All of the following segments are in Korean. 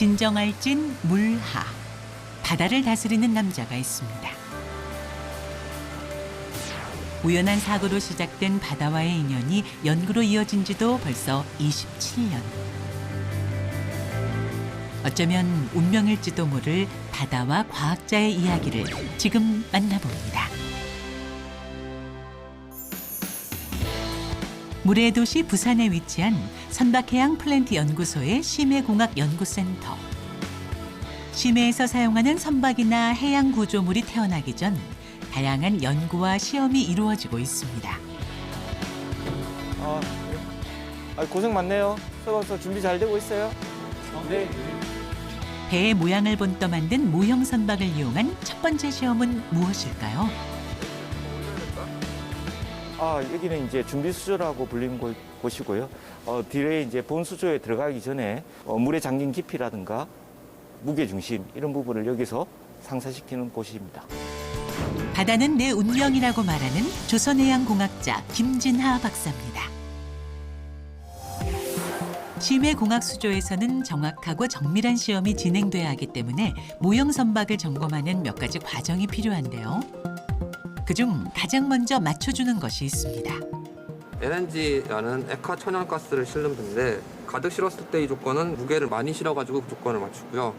진정알진 물하. 바다를 다스리는 남자가 있습니다. 우연한 사고로 시작된 바다와의 인연이 연구로 이어진 지도 벌써 27년. 어쩌면 운명일지도 모를 바다와 과학자의 이야기를 지금 만나봅니다. 물의 도시 부산에 위치한 선박해양 플랜트 연구소의 심해공학연구센터. 심해에서 사용하는 선박이나 해양 구조물이 태어나기 전 다양한 연구와 시험이 이루어지고 있습니다. 고생 많네요. 수업서 준비 잘 되고 있어요? 네. 배의 모양을 본떠 만든 모형 선박을 이용한 첫 번째 시험은 무엇일까요? 여기는 이제 준비 수조라고 불리는 곳이고요. 뒤에 이제 본 수조에 들어가기 전에 물에 잠긴 깊이라든가 무게 중심 이런 부분을 여기서 상쇄시키는 곳입니다. 바다는 내 운명이라고 말하는 조선해양공학자 김진하 박사입니다. 심해공학수조에서는 정확하고 정밀한 시험이 진행돼야 하기 때문에 모형 선박을 점검하는 몇 가지 과정이 필요한데요. 그중 가장 먼저 맞춰주는 것이 있습니다. LNG라는 액화 천연가스를 실는 배인데 가득 실었을 때 이 조건은 무게를 많이 실어가지고 그 조건을 맞추고요.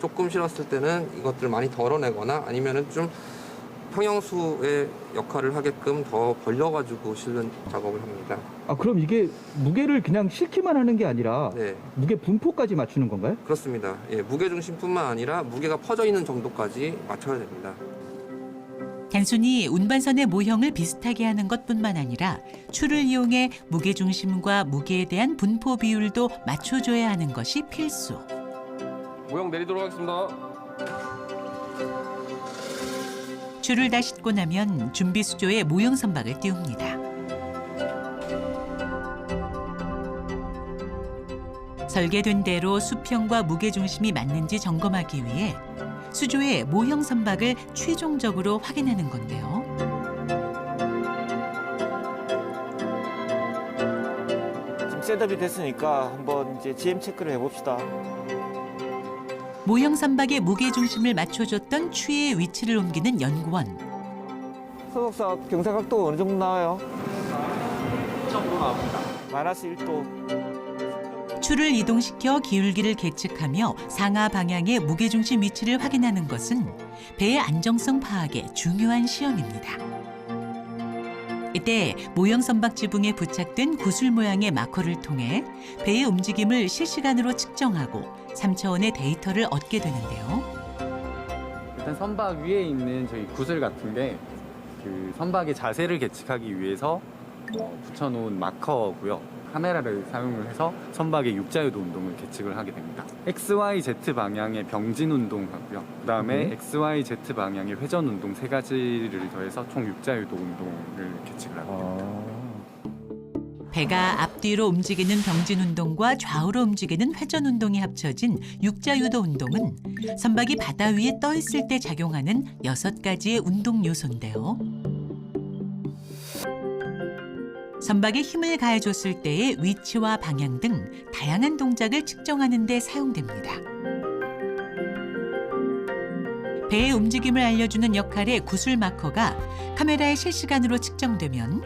조금 실었을 때는 이것들을 많이 덜어내거나 아니면은 좀 평형수의 역할을 하게끔 더 벌려가지고 실는 작업을 합니다. 그럼 이게 무게를 그냥 실기만 하는 게 아니라 네, 무게 분포까지 맞추는 건가요? 그렇습니다. 예, 무게 중심뿐만 아니라 무게가 퍼져 있는 정도까지 맞춰야 됩니다. 단순히 운반선의 모형을 비슷하게 하는 것뿐만 아니라 추를 이용해 무게중심과 무게에 대한 분포 비율도 맞춰줘야 하는 것이 필수. 모형 내리도록 하겠습니다. 추를 다 싣고 나면 준비 수조에 모형 선박을 띄웁니다. 설계된 대로 수평과 무게중심이 맞는지 점검하기 위해 수조에 모형 선박을 최종적으로 확인하는 건데요. 지금 셋업이 됐으니까 한번 이제 GM 체크를 해봅시다. 모형 선박의 무게중심을 맞춰줬던 추의 위치를 옮기는 연구원. 서독사 경사각도가 어느 정도 나와요? 1.5 나옵니다. 마이너스 1도. 추를 이동시켜 기울기를 계측하며 상하 방향의 무게중심 위치를 확인하는 것은 배의 안정성 파악에 중요한 시험입니다. 이때 모형 선박 지붕에 부착된 구슬 모양의 마커를 통해 배의 움직임을 실시간으로 측정하고 3차원의 데이터를 얻게 되는데요. 일단 선박 위에 있는 저희 구슬 같은 게 그 선박의 자세를 계측하기 위해서 붙여놓은 마커고요. 카메라를 사용을 해서 선박의 육자유도 운동을 계측을 하게 됩니다. XYZ 방향의 병진 운동하고요. 그다음에 XYZ 방향의 회전 운동 세 가지를 더해서 총 육자유도 운동을 계측을 하게 됩니다. 배가 앞뒤로 움직이는 병진 운동과 좌우로 움직이는 회전 운동이 합쳐진 육자유도 운동은 선박이 바다 위에 떠 있을 때 작용하는 6가지의 운동 요소인데요. 선박에 힘을 가해줬을 때의 위치와 방향 등 다양한 동작을 측정하는 데 사용됩니다. 배의 움직임을 알려주는 역할의 구슬 마커가 카메라에 실시간으로 측정되면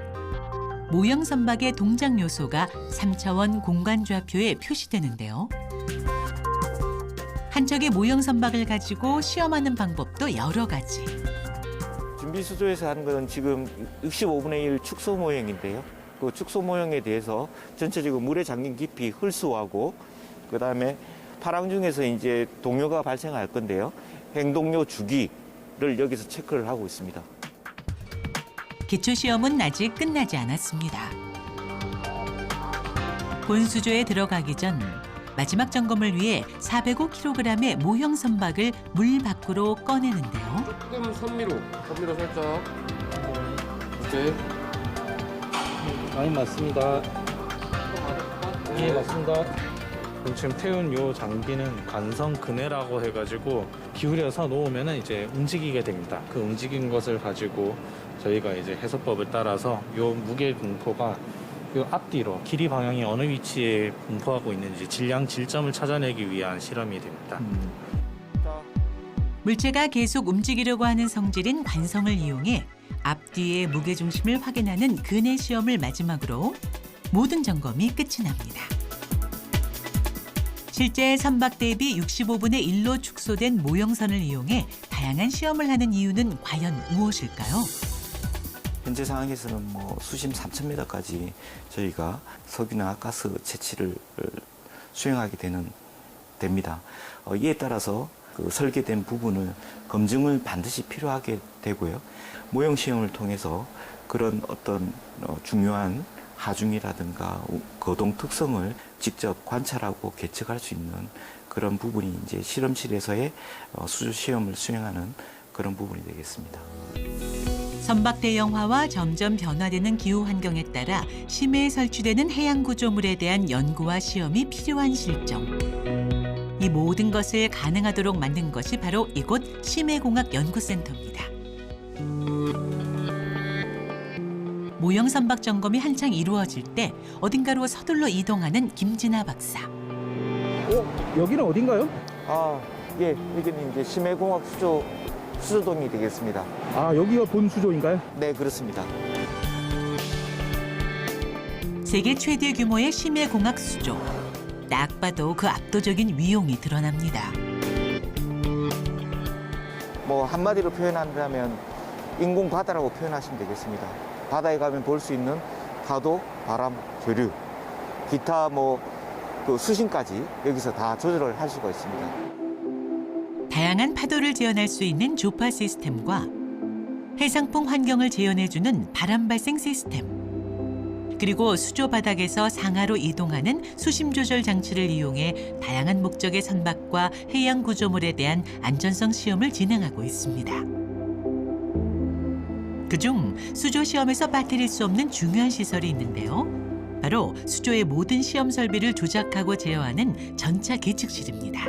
모형 선박의 동작 요소가 3차원 공간 좌표에 표시되는데요. 한 척의 모형 선박을 가지고 시험하는 방법도 여러 가지. 준비 수조에서 하는 건 지금 65분의 1 축소 모형인데요. 그 축소 모형에 대해서 전체적으로 물에 잠긴 깊이 흘수하고 그다음에 파랑 중에서 이제 동요가 발생할 건데요. 행동요 주기를 여기서 체크를 하고 있습니다. 기초시험은 아직 끝나지 않았습니다. 본수조에 들어가기 전 마지막 점검을 위해 405kg의 모형 선박을 물 밖으로 꺼내는데요. 조금 선미로 살짝. 오케이. 아니 맞습니다. 예 맞습니다. 지금 태운 요 장비는 관성 그네라고 해가지고 기울여서 놓으면은 이제 움직이게 됩니다. 그 움직인 것을 가지고 저희가 이제 해소법을 따라서 요 무게 분포가 이 앞뒤로 길이 방향이 어느 위치에 분포하고 있는지 질량 질점을 찾아내기 위한 실험이 됩니다. 물체가 계속 움직이려고 하는 성질인 관성을 이용해 앞뒤의 무게중심을 확인하는 근해 시험을 마지막으로 모든 점검이 끝이 납니다. 실제 선박 대비 65분의 1로 축소된 모형선을 이용해 다양한 시험을 하는 이유는 과연 무엇일까요? 현재 상황에서는 뭐 수심 3,000m까지 저희가 석유나 가스 채취를 수행하게 됩니다. 이에 따라서 그 설계된 부분을 검증을 반드시 필요하게 되고요. 모형 시험을 통해서 그런 어떤 중요한 하중이라든가 거동 특성을 직접 관찰하고 계측할 수 있는 그런 부분이 이제 실험실에서의 수조 시험을 수행하는 그런 부분이 되겠습니다. 선박 대형화와 점점 변화되는 기후 환경에 따라 심해에 설치되는 해양 구조물에 대한 연구와 시험이 필요한 실정. 이 모든 것을 가능하도록 만든 것이 바로 이곳 심해공학연구센터입니다. 모형 선박 점검이 한창 이루어질 때 어딘가로 서둘러 이동하는 김진아 박사. 여기는 어딘가요? 예, 여기는 이제 심해공학 수조동이 되겠습니다. 아, 여기가 본 수조인가요? 네, 그렇습니다. 세계 최대 규모의 심해공학 수조. 딱 봐도 그 압도적인 위용이 드러납니다. 뭐 한마디로 표현한다면 인공 바다라고 표현하시면 되겠습니다. 바다에 가면 볼 수 있는 파도, 바람, 조류, 기타 그 수심까지 여기서 다 조절을 할 수가 있습니다. 다양한 파도를 재현할 수 있는 조파 시스템과 해상풍 환경을 재현해주는 바람 발생 시스템, 그리고 수조 바닥에서 상하로 이동하는 수심 조절 장치를 이용해 다양한 목적의 선박과 해양 구조물에 대한 안전성 시험을 진행하고 있습니다. 그중 수조 시험에서 빠뜨릴 수 없는 중요한 시설이 있는데요. 바로 수조의 모든 시험 설비를 조작하고 제어하는 전차 계측실입니다.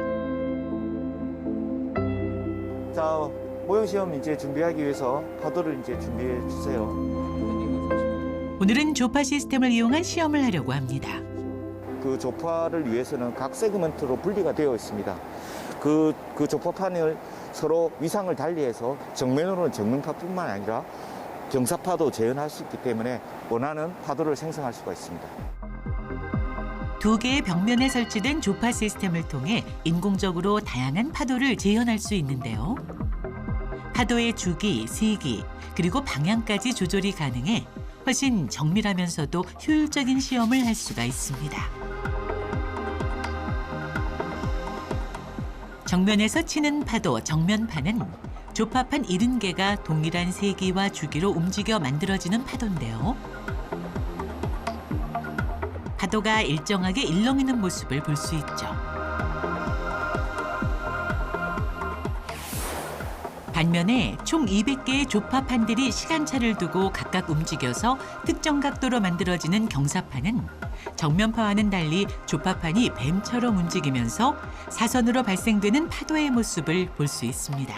자, 모형 시험 이제 준비하기 위해서 파도를 이제 준비해 주세요. 오늘은 조파 시스템을 이용한 시험을 하려고 합니다. 그 조파를 위해서는 각 세그먼트로 분리가 되어 있습니다. 그 조파판을 서로 위상을 달리해서 정면으로는 정면파뿐만 아니라 경사파도 재현할 수 있기 때문에 원하는 파도를 생성할 수가 있습니다. 두 개의 벽면에 설치된 조파 시스템을 통해 인공적으로 다양한 파도를 재현할 수 있는데요. 파도의 주기, 세기, 그리고 방향까지 조절이 가능해 훨씬 정밀하면서도 효율적인 시험을 할 수가 있습니다. 정면에서 치는 파도, 정면파는 조파판 70개가 동일한 세기와 주기로 움직여 만들어지는 파도인데요. 파도가 일정하게 일렁이는 모습을 볼 수 있죠. 반면에 총 200개의 조파판들이 시간차를 두고 각각 움직여서 특정 각도로 만들어지는 경사판은 정면파와는 달리 조파판이 뱀처럼 움직이면서 사선으로 발생되는 파도의 모습을 볼 수 있습니다.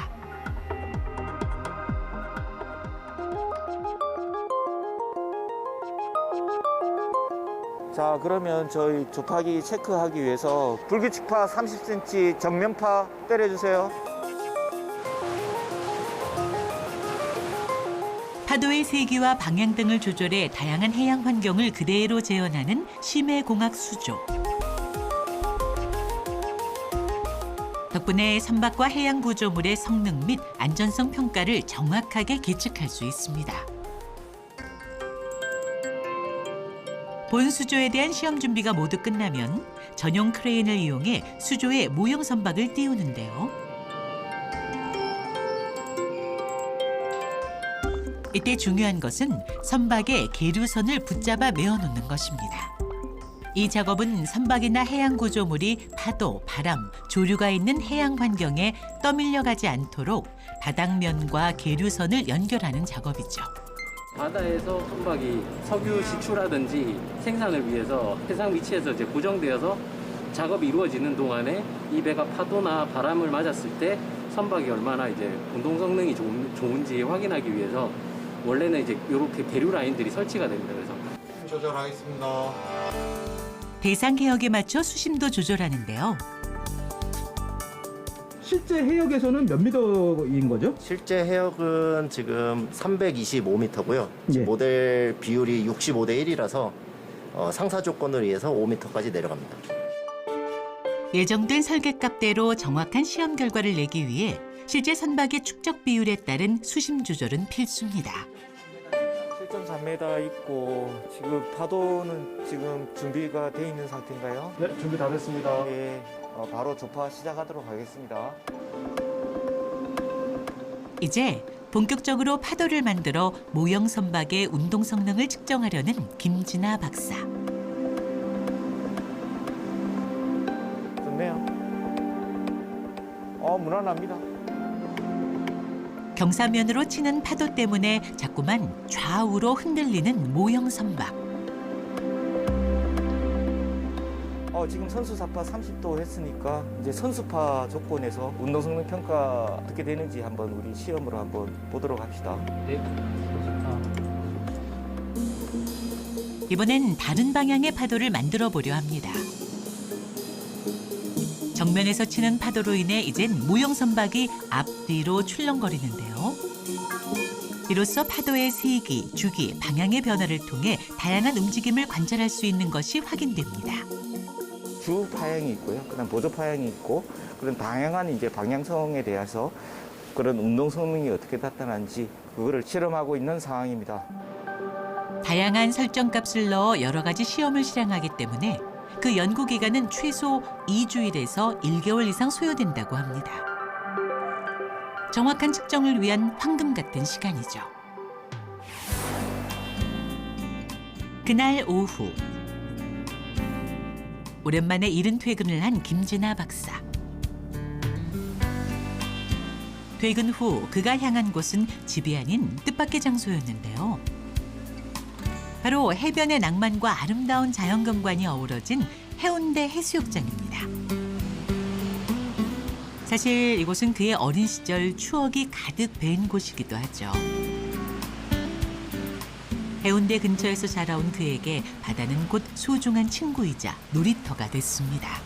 자, 그러면 저희 조파기 체크하기 위해서 불규칙파 30cm 정면파 때려주세요. 파도의 세기와 방향 등을 조절해 다양한 해양 환경을 그대로 재현하는 심해공학 수조. 덕분에 선박과 해양 구조물의 성능 및 안전성 평가를 정확하게 계측할 수 있습니다. 본 수조에 대한 시험 준비가 모두 끝나면 전용 크레인을 이용해 수조에 모형 선박을 띄우는데요. 이때 중요한 것은 선박에 계류선을 붙잡아 메어놓는 것입니다. 이 작업은 선박이나 해양 구조물이 파도, 바람, 조류가 있는 해양 환경에 떠밀려가지 않도록 바닥면과 계류선을 연결하는 작업이죠. 바다에서 선박이 석유 시추라든지 생산을 위해서 해상 위치에서 이제 고정되어서 작업이 이루어지는 동안에 이 배가 파도나 바람을 맞았을 때 선박이 얼마나 이제 운동 성능이 좋은지 확인하기 위해서 원래는 이제 이렇게 계류 라인들이 설치가 됩니다. 그래서 수심 조절하겠습니다. 대상 해역에 맞춰 수심도 조절하는데요. 실제 해역에서는 몇 미터인 거죠? 실제 해역은 지금 325m고요. 예. 모델 비율이 65대 1이라서 상사 조건을 위해서 5m까지 내려갑니다. 예정된 설계값대로 정확한 시험 결과를 내기 위해 실제 선박의 축적 비율에 따른 수심 조절은 필수입니다. 7.3m 있고 지금 파도는 지금 준비가 돼 있는 상태인가요? 네, 준비 다 됐습니다. 예, 바로 조파 시작하도록 하겠습니다. 이제 본격적으로 파도를 만들어 모형 선박의 운동 성능을 측정하려는 김진아 박사. 좋네요. 무난합니다. 경사면으로 치는 파도 때문에 자꾸만 좌우로 흔들리는 모형 선박. 지금 선수사파 30도 했으니까 이제 선수파 조건에서 운동성능 평가 어떻게 되는지 한번 우리 시험으로 한번 보도록 합시다. 네. 이번엔 다른 방향의 파도를 만들어 보려 합니다. 정면에서 치는 파도로 인해 이젠 모형 선박이 앞뒤로 출렁거리는데요. 이로써 파도의 세기, 주기, 방향의 변화를 통해 다양한 움직임을 관찰할 수 있는 것이 확인됩니다. 주 파형이 있고요. 그다음 보조 파형이 있고 그런 다양한 이제 방향성에 대해서 그런 운동 성능이 어떻게 나타나는지 그거를 실험하고 있는 상황입니다. 다양한 설정값을 넣어 여러 가지 시험을 실행하기 때문에 그 연구 기간은 최소 2주일에서 1개월 이상 소요된다고 합니다. 정확한 측정을 위한 황금 같은 시간이죠. 그날 오후 오랜만에 이른 퇴근을 한 김진아 박사. 퇴근 후 그가 향한 곳은 집이 아닌 뜻밖의 장소였는데요. 바로 해변의 낭만과 아름다운 자연경관이 어우러진 해운대 해수욕장입니다. 사실 이곳은 그의 어린 시절 추억이 가득 배인 곳이기도 하죠. 해운대 근처에서 자라온 그에게 바다는 곧 소중한 친구이자 놀이터가 됐습니다.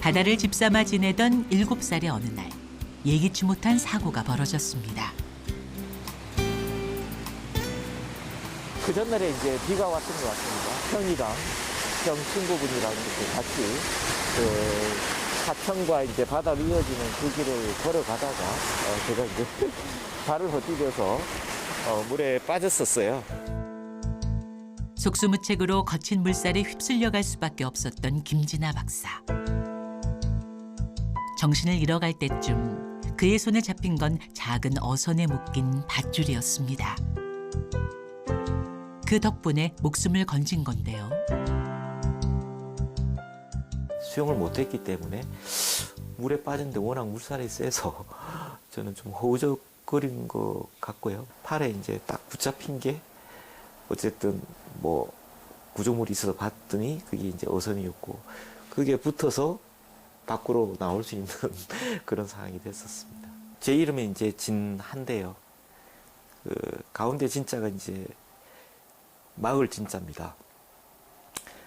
바다를 집삼아 지내던 7살의 어느 날 예기치 못한 사고가 벌어졌습니다. 그 전날에 이제 비가 왔던 것 같습니다. 형이랑 형 친구분이랑 이렇게 같이 그 하천과 이제 바다로 이어지는 그 길을 걸어가다가 제가 이제 발을 헛디뎌서 물에 빠졌었어요. 속수무책으로 거친 물살에 휩쓸려 갈 수밖에 없었던 김진아 박사. 정신을 잃어갈 때쯤 그의 손에 잡힌 건 작은 어선에 묶인 밧줄이었습니다. 그 덕분에 목숨을 건진 건데요. 수영을 못했기 때문에 물에 빠졌는데 워낙 물살이 세서 저는 좀 허우적거리는 것 같고요. 팔에 이제 딱 붙잡힌 게 어쨌든 뭐 구조물이 있어서 봤더니 그게 이제 어선이었고 그게 붙어서 밖으로 나올 수 있는 그런 상황이 됐었습니다. 제 이름은 이제 진한데요. 그 가운데 진자가 이제 마을 진자입니다.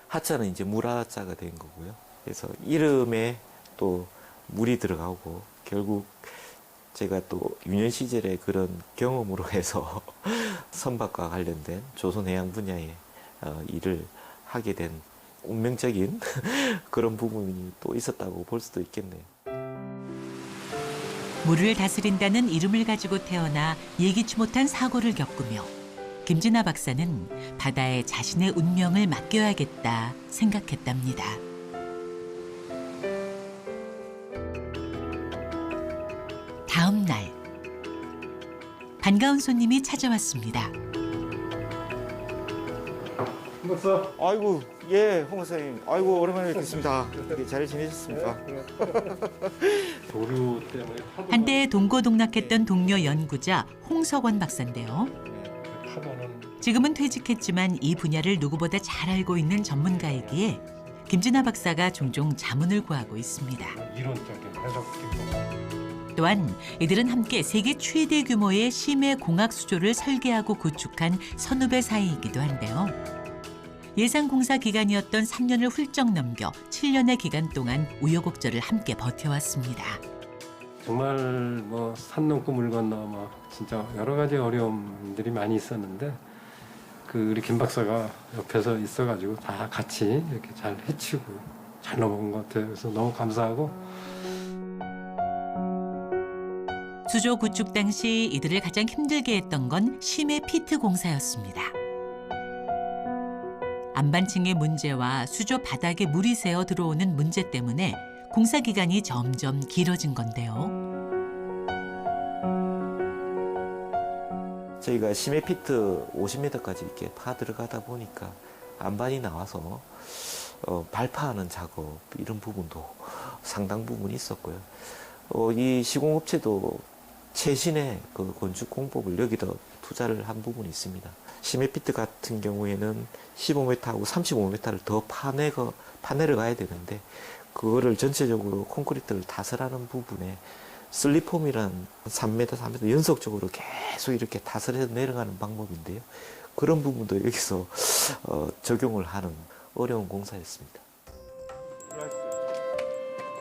하자는 이제 물하자가 된 거고요. 그래서 이름에 또 물이 들어가고 결국 제가 또 유년 시절의 그런 경험으로 해서 선박과 관련된 조선해양 분야의 일을 하게 된 운명적인 그런 부분이 또 있었다고 볼 수도 있겠네요. 물을 다스린다는 이름을 가지고 태어나 예기치 못한 사고를 겪으며 김진아 박사는 바다에 자신의 운명을 맡겨야겠다 생각했답니다. 다음 날 반가운 손님이 찾아왔습니다. 아이고, 예, 홍 선생님. 아이고, 오랜만에 뵙겠습니다. 잘 지내셨습니까? 도류 때문에 한때 동고동락했던 동료 연구자 홍석원 박사인데요. 파도는 지금은 퇴직했지만 이 분야를 누구보다 잘 알고 있는 전문가이기에 김진아 박사가 종종 자문을 구하고 있습니다. 이론적인 해석 기법. 또한 이들은 함께 세계 최대 규모의 심해 공학 수조를 설계하고 구축한 선후배 사이이기도 한데요. 예상 공사 기간이었던 3년을 훌쩍 넘겨 7년의 기간 동안 우여곡절을 함께 버텨왔습니다. 정말 뭐 산 넘고 물 건너 뭐 진짜 여러 가지 어려움들이 많이 있었는데 우리 김 박사가 옆에서 있어가지고 다 같이 이렇게 잘 해치고 잘 넘어온 것 같아요. 그래서 너무 감사하고. 수조 구축 당시 이들을 가장 힘들게 했던 건 심해 피트 공사였습니다. 안반층의 문제와 수조 바닥에 물이 새어 들어오는 문제 때문에 공사 기간이 점점 길어진 건데요. 저희가 심해 피트 50m까지 이렇게 파 들어가다 보니까 안반이 나와서 발파하는 작업 이런 부분도 상당 부분 있었고요. 이 시공업체도 최신의 그 건축 공법을 여기다 투자를 한 부분이 있습니다. 심해 피트 같은 경우에는 15m하고 35m를 더 파내려 가야 되는데 그거를 전체적으로 콘크리트를 다설하는 부분에 슬리폼이란 3m, 4m 연속적으로 계속 이렇게 다설해서 내려가는 방법인데요. 그런 부분도 여기서 적용을 하는 어려운 공사였습니다.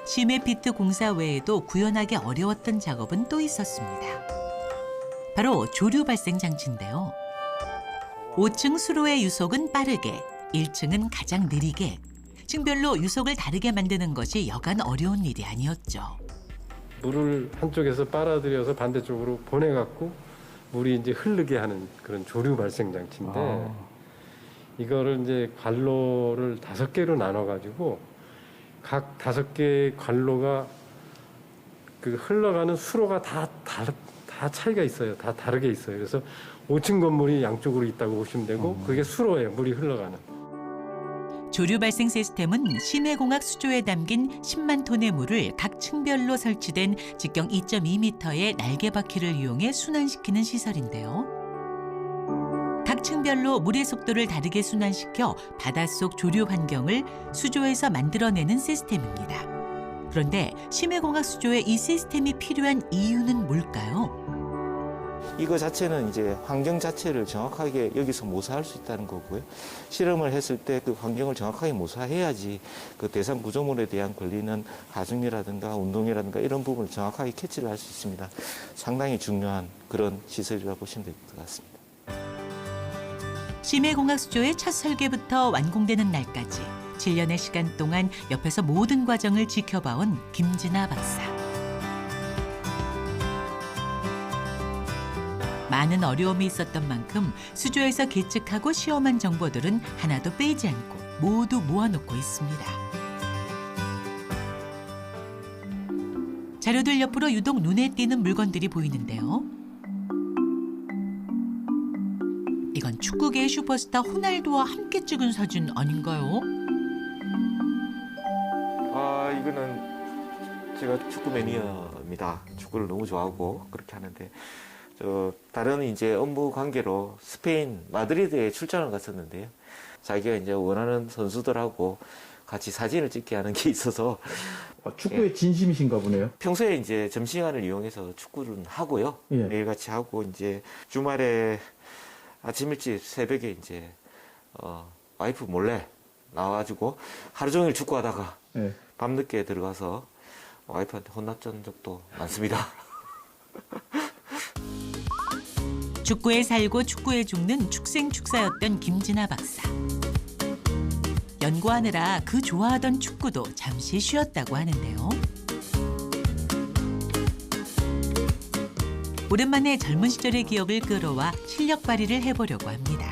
심해 피트 공사 외에도 구현하기 어려웠던 작업은 또 있었습니다. 바로 조류 발생 장치인데요. 5층 수로의 유속은 빠르게, 1층은 가장 느리게, 층별로 유속을 다르게 만드는 것이 여간 어려운 일이 아니었죠. 물을 한쪽에서 빨아들여서 반대쪽으로 보내갖고 물이 이제 흐르게 하는 그런 조류 발생 장치인데 이거를 이제 관로를 5개로 나눠가지고 각 5개의 관로가 그 흘러가는 수로가 다 차이가 있어요. 다 다르게 있어요. 그래서 5층 건물이 양쪽으로 있다고 보시면 되고 그게 수로예요. 물이 흘러가는. 조류 발생 시스템은 심해공학 수조에 담긴 10만 톤의 물을 각 층별로 설치된 직경 2.2m의 날개 바퀴를 이용해 순환시키는 시설인데요. 각 층별로 물의 속도를 다르게 순환시켜 바닷속 조류 환경을 수조에서 만들어내는 시스템입니다. 그런데 심해공학 수조에 이 시스템이 필요한 이유는 뭘까요? 이거 자체는 이제 환경 자체를 정확하게 여기서 모사할 수 있다는 거고요. 실험을 했을 때 그 환경을 정확하게 모사해야지 그 대상 구조물에 대한 걸리는 가중이라든가 운동이라든가 이런 부분을 정확하게 캐치를 할 수 있습니다. 상당히 중요한 그런 시설이라고 보시면 될 것 같습니다. 심해공학 수조의 첫 설계부터 완공되는 날까지 7년의 시간 동안 옆에서 모든 과정을 지켜봐온 김진아 박사. 많은 어려움이 있었던 만큼 수조에서 계측하고 시험한 정보들은 하나도 빼지 않고 모두 모아놓고 있습니다. 자료들 옆으로 유독 눈에 띄는 물건들이 보이는데요. 이건 축구계의 슈퍼스타 호날두와 함께 찍은 사진 아닌가요? 이거는 제가 축구 매니아입니다. 축구를 너무 좋아하고 그렇게 하는데 다른 이제 업무 관계로 스페인 마드리드에 출장을 갔었는데요. 자기가 이제 원하는 선수들하고 같이 사진을 찍게 하는 게 있어서 축구에 진심이신가 보네요. 평소에 이제 점심시간을 이용해서 축구를 하고요. 예. 매일같이 하고 이제 주말에 아침 일찍 새벽에 이제 와이프 몰래 나와가지고 하루 종일 축구하다가 예. 밤늦게 들어가서 와이프한테 혼났던 적도 많습니다. 축구에 살고 축구에 죽는 축생축사였던 김진아 박사. 연구하느라 그 좋아하던 축구도 잠시 쉬었다고 하는데요. 오랜만에 젊은 시절의 기억을 끌어와 실력 발휘를 해보려고 합니다.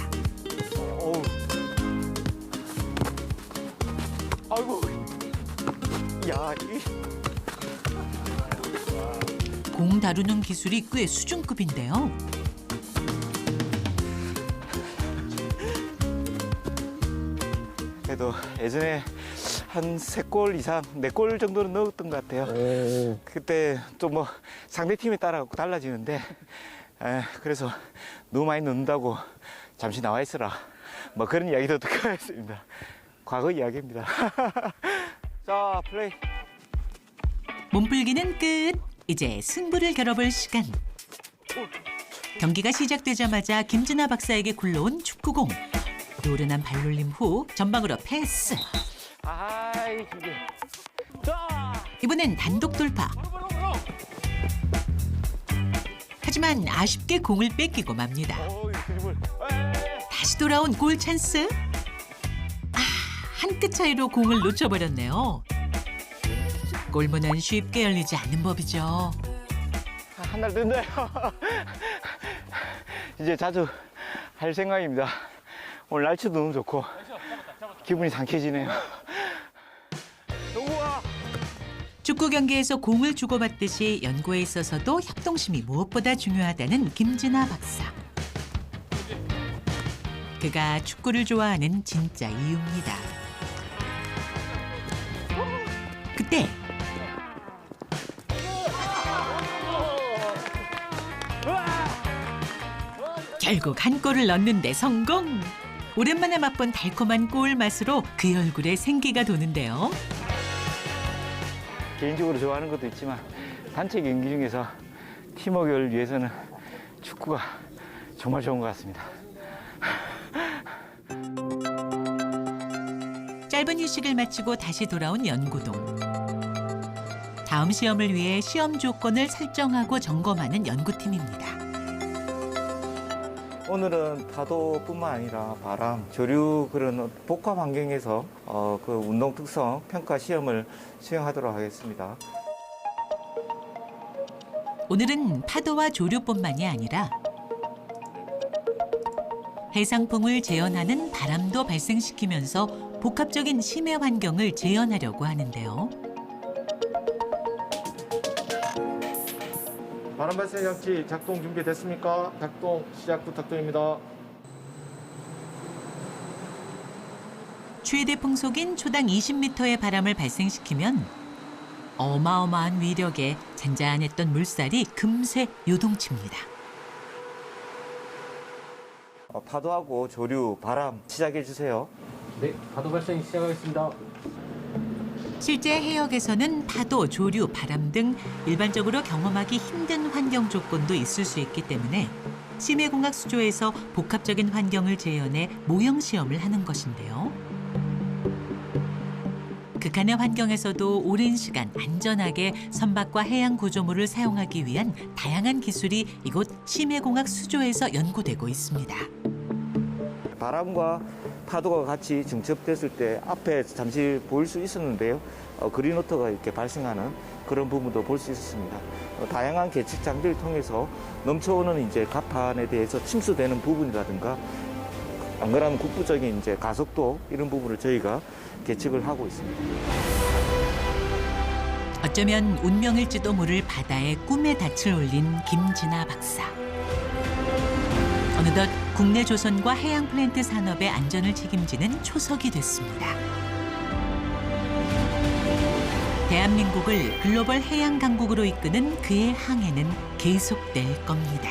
아이고, 야, 공 다루는 기술이 꽤 수준급인데요. 그래도 예전에 한 3골 이상, 4골 정도는 넣었던 것 같아요. 그때 또 뭐 상대팀에 따라 달라지는데, 그래서 너무 많이 넣는다고 잠시 나와 있으라. 뭐 그런 이야기도 듣고 했습니다. 과거 이야기입니다. 자, 플레이. 몸풀기는 끝. 이제 승부를 겨뤄볼 시간. 경기가 시작되자마자 김진아 박사에게 굴러온 축구공. 노련한 발놀림 후 전방으로 패스. 이번엔 단독 돌파. 하지만 아쉽게 공을 뺏기고 맙니다. 다시 돌아온 골 찬스. 한 끗 차이로 공을 놓쳐버렸네요. 골문은 쉽게 열리지 않는 법이죠. 한 달 된다요. 이제 자주 할 생각입니다. 오늘 날씨도 너무 좋고 기분이 상쾌해지네요. 축구 경기에서 공을 주고받듯이 연구에 있어서도 협동심이 무엇보다 중요하다는 김진아 박사. 그가 축구를 좋아하는 진짜 이유입니다. 그때 결국 한 골을 넣는데 성공! 오랜만에 맛본 달콤한 골 맛으로 그 얼굴에 생기가 도는데요. 개인적으로 좋아하는 것도 있지만 단체 경기 중에서 팀워크를 위해서는 축구가 정말 좋은 것 같습니다. 짧은 휴식을 마치고 다시 돌아온 연구동. 다음 시험을 위해 시험 조건을 설정하고 점검하는 연구팀입니다. 오늘은 파도뿐만 아니라 바람, 조류 그런 복합 환경에서 그 운동 특성 평가 시험을 수행하도록 하겠습니다. 오늘은 파도와 조류뿐만이 아니라 해상풍을 재현하는 바람도 발생시키면서 복합적인 심해 환경을 재현하려고 하는데요. 바람 발생 장치 작동 준비됐습니까? 작동 시작 부탁드립니다. 최대 풍속인 초당 20m의 바람을 발생시키면 어마어마한 위력에 잔잔했던 물살이 금세 요동칩니다. 파도하고 조류, 바람 시작해 주세요. 네, 파도 발생 시작하겠습니다. 실제 해역에서는 파도, 조류, 바람 등 일반적으로 경험하기 힘든 환경 조건도 있을 수 있기 때문에 심해공학 수조에서 복합적인 환경을 재현해 모형 시험을 하는 것인데요. 극한의 환경에서도 오랜 시간 안전하게 선박과 해양 구조물을 사용하기 위한 다양한 기술이 이곳 심해공학 수조에서 연구되고 있습니다. 바람과 파도가 같이 중첩됐을 때 앞에 잠시 보일 수 있었는데요. 그린워터가 이렇게 발생하는 그런 부분도 볼 수 있었습니다. 다양한 계측 장비를 통해서 넘쳐오는 이제 갑판에 대해서 침수되는 부분이라든가 안 그러면 국부적인 이제 가속도 이런 부분을 저희가 계측을 하고 있습니다. 어쩌면 운명일지도 모를 바다의 꿈에 닻을 올린 김진아 박사. 어느덧 국내 조선과 해양 플랜트 산업의 안전을 책임지는 초석이 됐습니다. 대한민국을 글로벌 해양 강국으로 이끄는 그의 항해는 계속될 겁니다.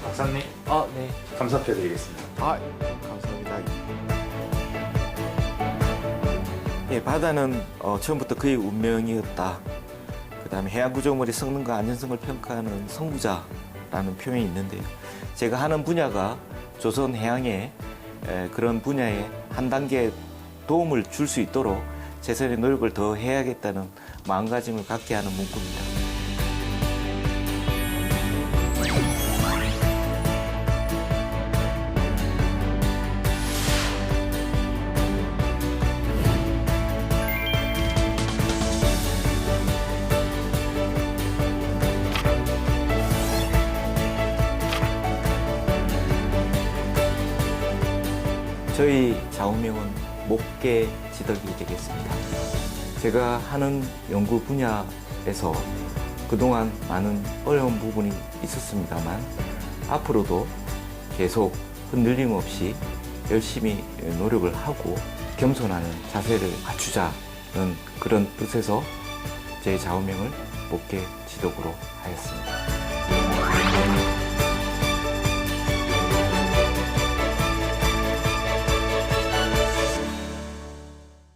박사님, 네. 감사표 드리겠습니다. 감사합니다. 예, 바다는 처음부터 그의 운명이었다. 그다음에 해양 구조물의 성능과 안전성을 평가하는 성부자라는 표현이 있는데요. 제가 하는 분야가 조선 해양의 그런 분야에 한 단계 도움을 줄 수 있도록 최선의 노력을 더 해야겠다는 마음가짐을 갖게 하는 문구입니다. 저희 좌우명은 목계 지덕이 되겠습니다. 제가 하는 연구 분야에서 그동안 많은 어려운 부분이 있었습니다만 앞으로도 계속 흔들림 없이 열심히 노력을 하고 겸손하는 자세를 갖추자는 그런 뜻에서 제 좌우명을 목계 지덕으로 하였습니다.